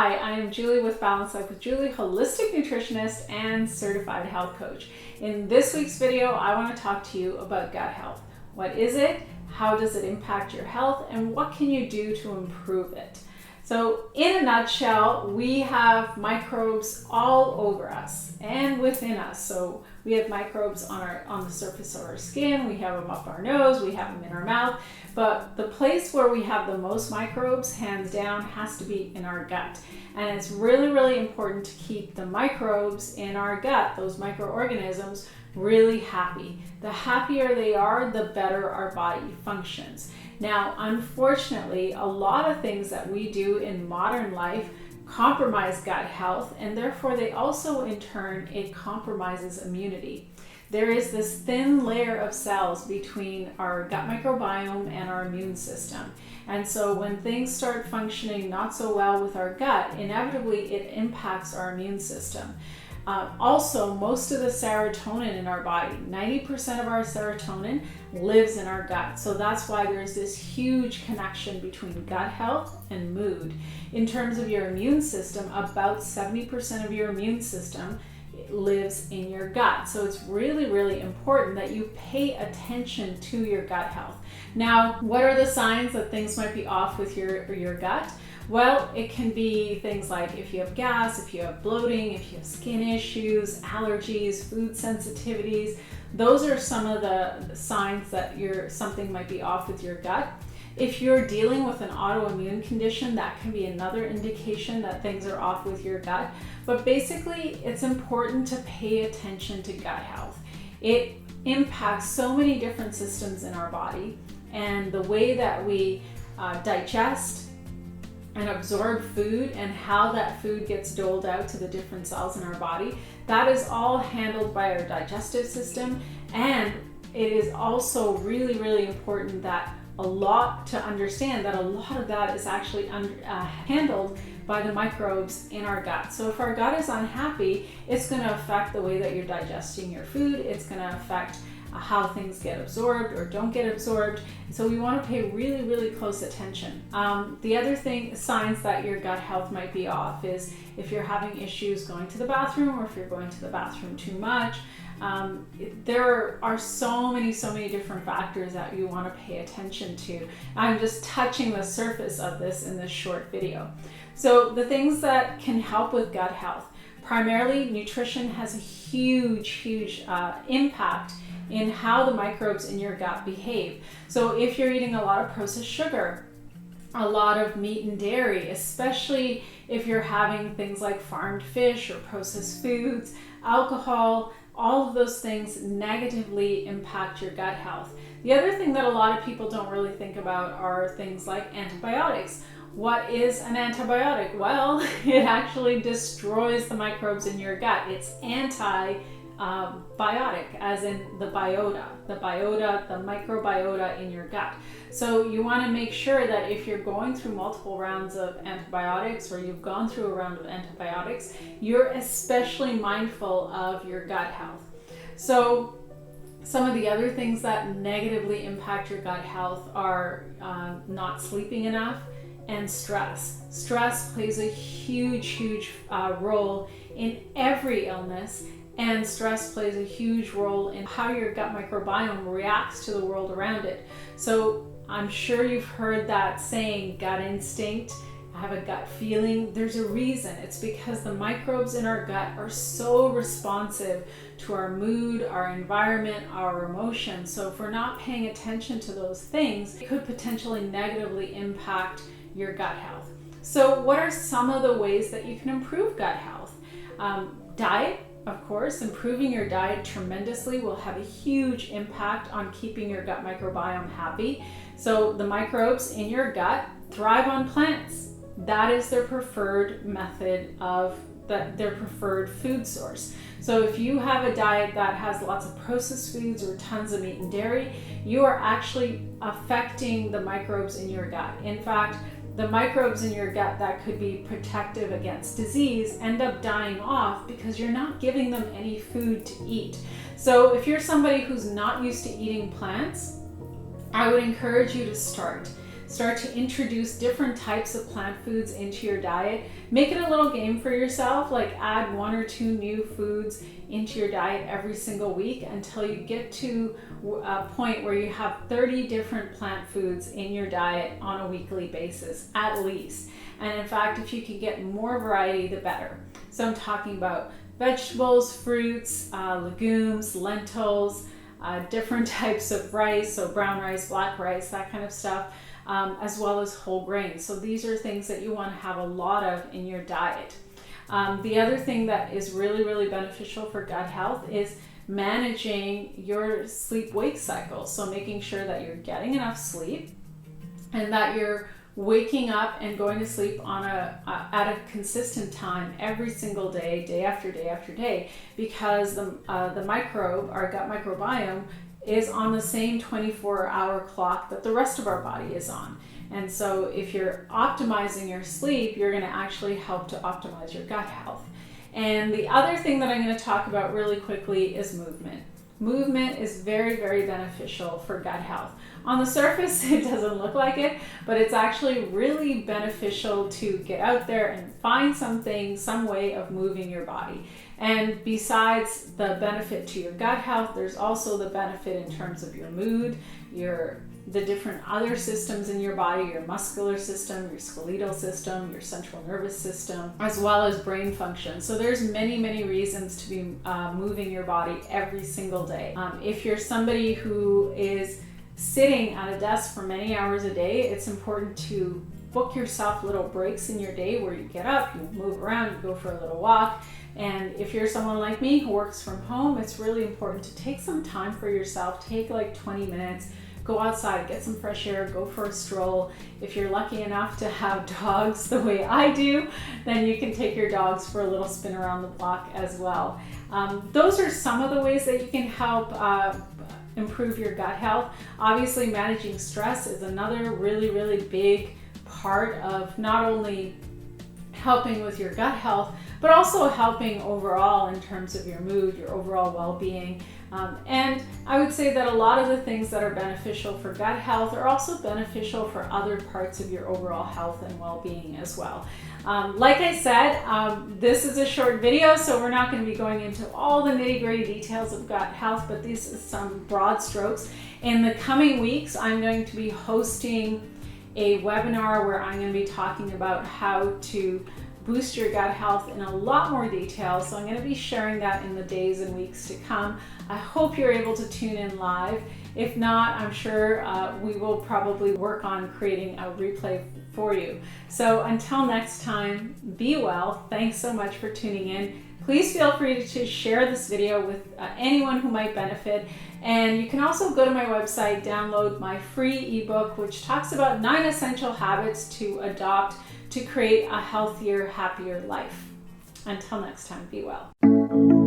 Hi, I am Julie with Balance Life with Julie, holistic nutritionist and certified health coach. In this week's video, I want to talk to you about gut health. What is it? How does it impact your health? And what can you do to improve it? So in a nutshell, we have microbes all over us and within us. So we have microbes on the surface of our skin, we have them up our nose, we have them in our mouth, but the place where we have the most microbes, hands down, has to be in our gut. And it's really, really important to keep the microbes in our gut, those microorganisms, really happy. The happier they are, the better our body functions. Now, unfortunately, a lot of things that we do in modern life compromise gut health, and therefore they also, in turn, it compromises immunity. There is this thin layer of cells between our gut microbiome and our immune system. And so when things start functioning not so well with our gut, inevitably it impacts our immune system. Also, most of the serotonin in our body, 90% of our serotonin lives in our gut. So that's why there's this huge connection between gut health and mood. In terms of your immune system, about 70% of your immune system lives in your gut. So it's really, really important that you pay attention to your gut health. Now, what are the signs that things might be off with your gut? Well, it can be things like if you have gas, if you have bloating, if you have skin issues, allergies, food sensitivities. Those are some of the signs that something might be off with your gut. If you're dealing with an autoimmune condition, that can be another indication that things are off with your gut. But basically, it's important to pay attention to gut health. It impacts so many different systems in our body, and the way that we digest and absorb food and how that food gets doled out to the different cells in our body, that is all handled by our digestive system. And it is also really, really important that to understand that a lot of that is actually handled by the microbes in our gut. So if our gut is unhappy, it's going to affect the way that you're digesting your food. It's going to affect how things get absorbed or don't get absorbed. So we want to pay really, really close attention. The other signs that your gut health might be off is if you're having issues going to the bathroom, or if you're going to the bathroom too much. There are so many different factors that you want to pay attention to. I'm just touching the surface of this in this short video. So the things that can help with gut health, primarily nutrition has a huge impact in how the microbes in your gut behave. So if you're eating a lot of processed sugar, a lot of meat and dairy, especially if you're having things like farmed fish or processed foods, alcohol, all of those things negatively impact your gut health. The other thing that a lot of people don't really think about are things like antibiotics. What is an antibiotic? Well, it actually destroys the microbes in your gut. It's antibiotic, as in the microbiota in your gut. So you want to make sure that if you're going through multiple rounds of antibiotics, or you've gone through a round of antibiotics, you're especially mindful of your gut health. So some of the other things that negatively impact your gut health are not sleeping enough and stress. Stress plays a huge role in every illness. And stress plays a huge role in how your gut microbiome reacts to the world around it. So I'm sure you've heard that saying, gut instinct, I have a gut feeling. There's a reason. It's because the microbes in our gut are so responsive to our mood, our environment, our emotions. So if we're not paying attention to those things, it could potentially negatively impact your gut health. So what are some of the ways that you can improve gut health? Diet. Of course, improving your diet tremendously will have a huge impact on keeping your gut microbiome happy. So the microbes in your gut thrive on plants. That is their preferred method their preferred food source. So if you have a diet that has lots of processed foods or tons of meat and dairy, you are actually affecting the microbes in your gut. In fact, the microbes in your gut that could be protective against disease end up dying off because you're not giving them any food to eat. So if you're somebody who's not used to eating plants, I would encourage you to start. start to introduce different types of plant foods into your diet. Make it a little game for yourself, like add 1 or 2 new foods into your diet every single week until you get to a point where you have 30 different plant foods in your diet on a weekly basis, at least. And in fact, if you can get more variety, the better. So I'm talking about vegetables, fruits, legumes, lentils, different types of rice, so brown rice, black rice, that kind of stuff, as well as whole grains. So these are things that you want to have a lot of in your diet. The other thing that is really, really beneficial for gut health is managing your sleep-wake cycle. So making sure that you're getting enough sleep and that you're waking up and going to sleep on at a consistent time every single day, day after day after day, because the microbe, our gut microbiome, is on the same 24-hour clock that the rest of our body is on. And so if you're optimizing your sleep, you're going to actually help to optimize your gut health. And the other thing that I'm going to talk about really quickly is movement. Movement is very, very beneficial for gut health. On the surface, it doesn't look like it, but it's actually really beneficial to get out there and find something, some way of moving your body. And besides the benefit to your gut health, there's also the benefit in terms of your mood, the different other systems in your body, your muscular system, your skeletal system, your central nervous system, as well as brain function. So there's many, many reasons to be moving your body every single day. If you're somebody who is sitting at a desk for many hours a day, it's important to book yourself little breaks in your day where you get up, you move around, you go for a little walk. And if you're someone like me who works from home, it's really important to take some time for yourself. Take like 20 minutes, go outside, get some fresh air, go for a stroll. If you're lucky enough to have dogs the way I do, then you can take your dogs for a little spin around the block as well. Those are some of the ways that you can help improve your gut health. Obviously, managing stress is another really, really big part of not only helping with your gut health, but also helping overall in terms of your mood, your overall well-being. And I would say that a lot of the things that are beneficial for gut health are also beneficial for other parts of your overall health and well-being as well. Like I said, this is a short video, so we're not going to be going into all the nitty-gritty details of gut health, but these are some broad strokes. In the coming weeks, I'm going to be hosting a webinar where I'm going to be talking about how to boost your gut health in a lot more detail. So I'm going to be sharing that in the days and weeks to come. I hope you're able to tune in live. If not, I'm sure we will probably work on creating a replay for you. So until next time, be well. Thanks so much for tuning in. Please feel free to share this video with anyone who might benefit. And you can also go to my website, download my free ebook, which talks about 9 essential habits to adopt to create a healthier, happier life. Until next time, be well.